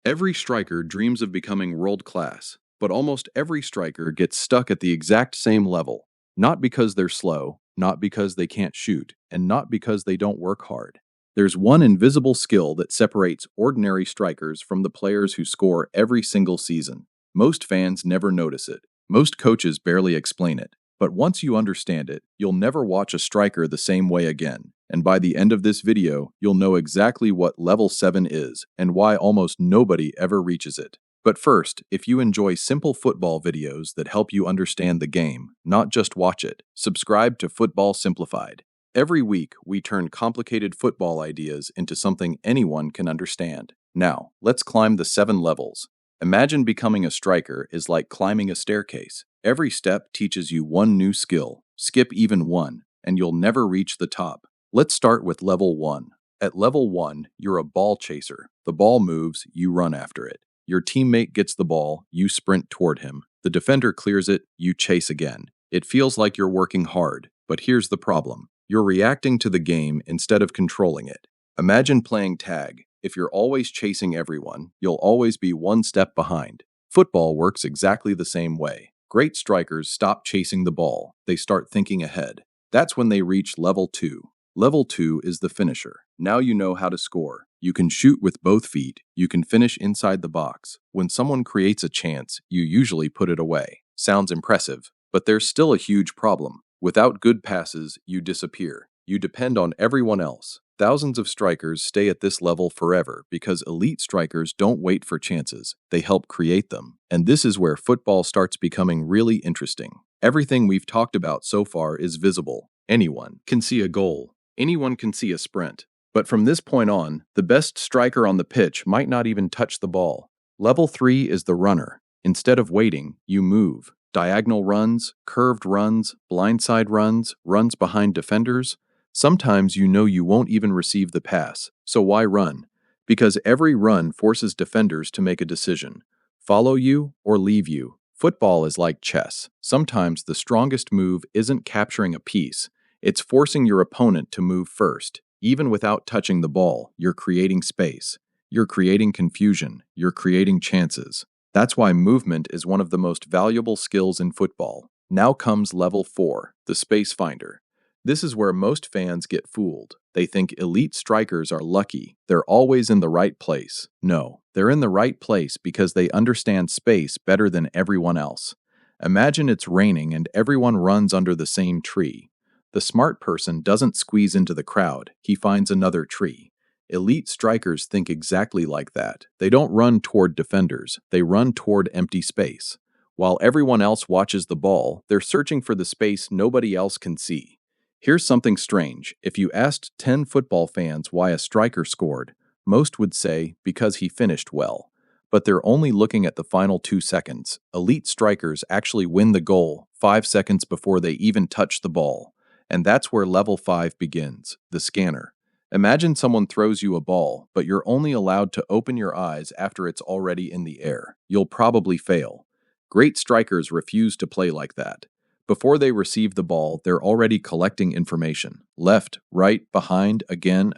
Every striker dreams of becoming world class, but almost every striker gets stuck at the exact same level. Not because they're slow, not because they can't shoot, and not because they don't work hard. There's one invisible skill that separates ordinary strikers from the players who score every single season. Most fans never notice it. Most coaches barely explain it. But once you understand it, you'll never watch a striker the same way again. And by the end of this video, you'll know exactly what level 7 is and why almost nobody ever reaches it. But first, if you enjoy simple football videos that help you understand the game, not just watch it, subscribe to Football Simplified. Every week, we turn complicated football ideas into something anyone can understand. Now, let's climb the 7 levels. Imagine becoming a striker is like climbing a staircase. Every step teaches you one new skill. Skip even one, and you'll never reach the top. Let's start with level 1. At level 1, you're a ball chaser. The ball moves, you run after it. Your teammate gets the ball, you sprint toward him. The defender clears it, you chase again. It feels like you're working hard, but here's the problem. You're reacting to the game instead of controlling it. Imagine playing tag. If you're always chasing everyone, you'll always be one step behind. Football works exactly the same way. Great strikers stop chasing the ball. They start thinking ahead. That's when they reach level 2. Level 2 is the finisher. Now you know how to score. You can shoot with both feet. You can finish inside the box. When someone creates a chance, you usually put it away. Sounds impressive, but there's still a huge problem. Without good passes, you disappear. You depend on everyone else. Thousands of strikers stay at this level forever because elite strikers don't wait for chances. They help create them. And this is where football starts becoming really interesting. Everything we've talked about so far is visible. Anyone can see a goal. Anyone can see a sprint. But from this point on, the best striker on the pitch might not even touch the ball. Level 3 is the runner. Instead of waiting, you move. Diagonal runs, curved runs, blindside runs, runs behind defenders. Sometimes you know you won't even receive the pass, so why run? Because every run forces defenders to make a decision. Follow you or leave you. Football is like chess. Sometimes the strongest move isn't capturing a piece. It's forcing your opponent to move first. Even without touching the ball, you're creating space. You're creating confusion. You're creating chances. That's why movement is one of the most valuable skills in football. Now comes level 4, the space finder. This is where most fans get fooled. They think elite strikers are lucky. They're always in the right place. No, they're in the right place because they understand space better than everyone else. Imagine it's raining and everyone runs under the same tree. The smart person doesn't squeeze into the crowd. He finds another tree. Elite strikers think exactly like that. They don't run toward defenders. They run toward empty space. While everyone else watches the ball, they're searching for the space nobody else can see. Here's something strange. If you asked 10 football fans why a striker scored, most would say because he finished well. But they're only looking at the final 2 seconds. Elite strikers actually win the goal 5 seconds before they even touch the ball. And that's where level 5 begins, the scanner. Imagine someone throws you a ball, but you're only allowed to open your eyes after it's already in the air. You'll probably fail. Great strikers refuse to play like that. Before they receive the ball, they're already collecting information. Left, right, behind, again.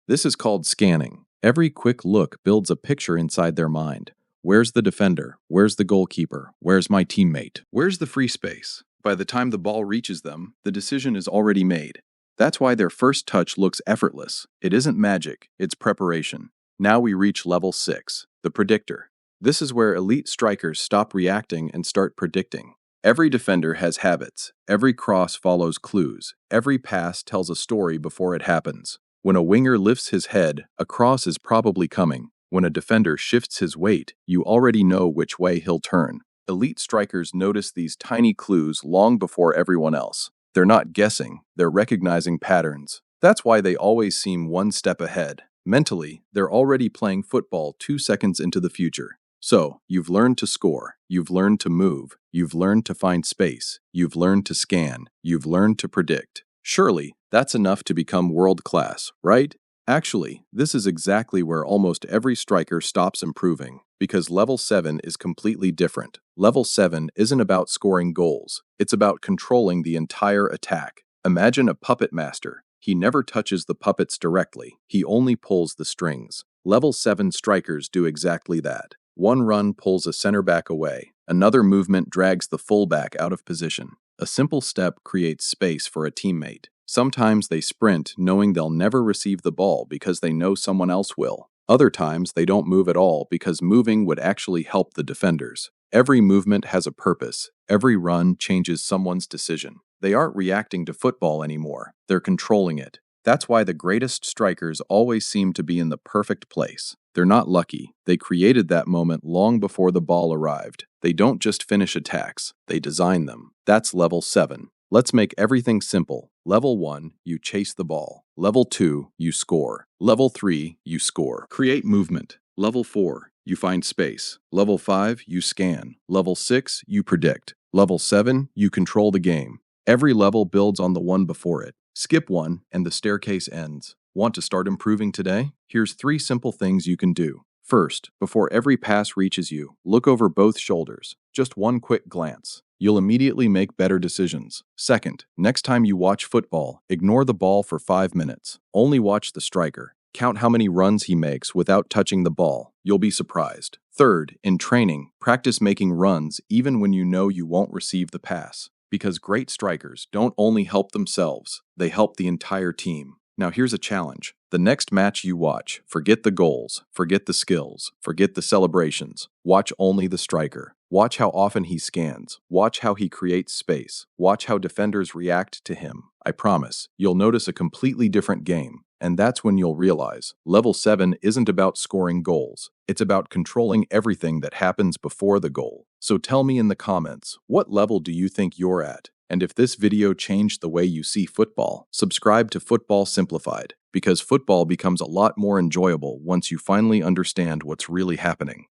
This is called scanning. Every quick look builds a picture inside their mind. Where's the defender? Where's the goalkeeper? Where's my teammate? Where's the free space? By the time the ball reaches them, the decision is already made. That's why their first touch looks effortless. It isn't magic, it's preparation. Now we reach level 6, the predictor. This is where elite strikers stop reacting and start predicting. Every defender has habits. Every cross follows clues. Every pass tells a story before it happens. When a winger lifts his head, a cross is probably coming. When a defender shifts his weight, you already know which way he'll turn. Elite strikers notice these tiny clues long before everyone else. They're not guessing, they're recognizing patterns. That's why they always seem one step ahead. Mentally, they're already playing football 2 seconds into the future. So, you've learned to score, you've learned to move, you've learned to find space, you've learned to scan, you've learned to predict. Surely, that's enough to become world class, right? Actually, this is exactly where almost every striker stops improving, because level 7 is completely different. Level 7 isn't about scoring goals, it's about controlling the entire attack. Imagine a puppet master. He never touches the puppets directly, he only pulls the strings. Level 7 strikers do exactly that. One run pulls a center back away. Another movement drags the fullback out of position. A simple step creates space for a teammate. Sometimes they sprint knowing they'll never receive the ball because they know someone else will. Other times they don't move at all because moving would actually help the defenders. Every movement has a purpose. Every run changes someone's decision. They aren't reacting to football anymore. They're controlling it. That's why the greatest strikers always seem to be in the perfect place. They're not lucky. They created that moment long before the ball arrived. They don't just finish attacks, they design them. That's level 7. Let's make everything simple. Level 1, you chase the ball. Level 2, you score. Level 3, you score. Create movement. Level 4, you find space. Level 5, you scan. Level 6, you predict. Level 7, you control the game. Every level builds on the one before it. Skip one, and the staircase ends. Want to start improving today? Here's 3 simple things you can do. First, before every pass reaches you, look over both shoulders. Just one quick glance. You'll immediately make better decisions. Second, next time you watch football, ignore the ball for 5 minutes. Only watch the striker. Count how many runs he makes without touching the ball. You'll be surprised. Third, in training, practice making runs even when you know you won't receive the pass. Because great strikers don't only help themselves, they help the entire team. Now here's a challenge. The next match you watch, forget the goals, forget the skills, forget the celebrations. Watch only the striker. Watch how often he scans. Watch how he creates space. Watch how defenders react to him. I promise, you'll notice a completely different game. And that's when you'll realize, level 7 isn't about scoring goals. It's about controlling everything that happens before the goal. So tell me in the comments, what level do you think you're at? And if this video changed the way you see football, subscribe to Football Simplified, because football becomes a lot more enjoyable once you finally understand what's really happening.